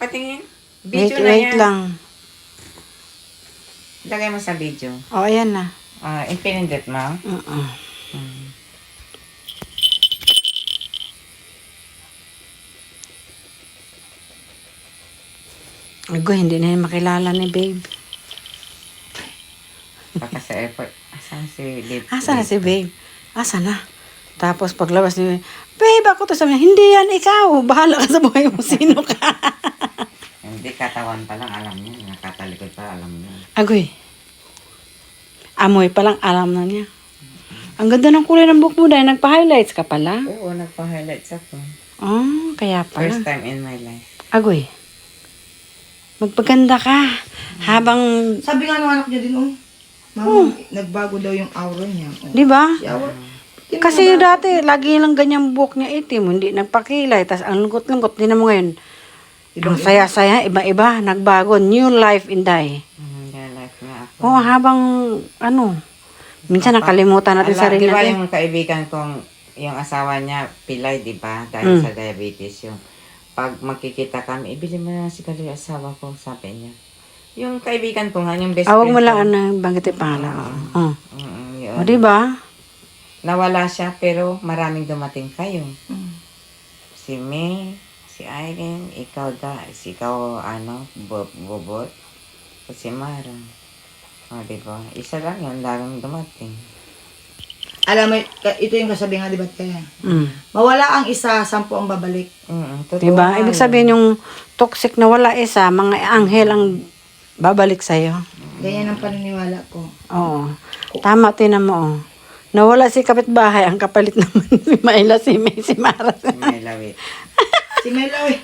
Patingin. Wait, Video na wait yan. lang. Lagay mo sa video. O, ayan na. Impinindot mo. Ago, hindi na yun makilala ni babe. Baka sa airport. Asan si Lip? Asa na si babe? Asa na? Tapos paglabas ni babe, ako to, sabi niya, hindi yan ikaw. Bahala ka sa buhay mo, sino ka? Hindi, katawan pa lang alam niya. Nakatalikod pa alam niya. Agoy. Amoy pa lang, alam na niya. Ang ganda ng kulay ng buhok mo dahil nagpa-highlights ka pala. Oo, nagpa-highlights ako. Oh, kaya pala. First time in my life. Agoy. Magpaganda ka. Habang, Sabi nga ng anak niya din, Mama, nagbago daw yung aura niya. di ba? Shower. Kasi dati, lagi lang ganyan buhok niya itim. Hindi nagpakilay. Tapos ang lungkot-lungkot. Di na mo ngayon. Ang saya-saya, iba-iba. Nagbago. New life in Day. Your life na ako. Oh, habang, minsan nakalimutan natin sarili Di ba natin. yung kaibigan kong, yung asawa niya, pilay, di ba? Dahil sa diabetes yung, pag magkikita kami, ibili mo na si Kaloy, asawa ko, sabi niya. Yung kaibigan ko nga, yung best Awag friend mo lang, ko. banggitin pangalan. Oh. Yun. O, di ba? Nawala siya, pero maraming dumating kayo. Si May, si Irene, ikaw Bobot, at si Mara. O, di ba? Isa lang yun, larang dumating. Alam mo, ito yung kasabi nga, di ba kaya? Mm. Mawala ang isa, 10 ang babalik. Totoo Diba? nga Ibig yun. sabihin yung toxic na wala isa, mga anghel ang babalik sa'yo. Ganyan ang paniniwala ko. Oo. Tama, tinan mo. Oh. Nawala si kapitbahay, ang kapalit naman si Myla, si May, si Mara. Si May Lawit. Si Melo eh.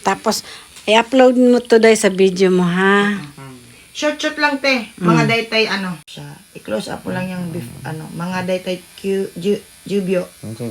Tapos, i-upload mo to dahil sa video mo, ha? Short lang, te. Mga daytay, siya. I-close up mo lang yung, mga daytay, jubyo. Hindi,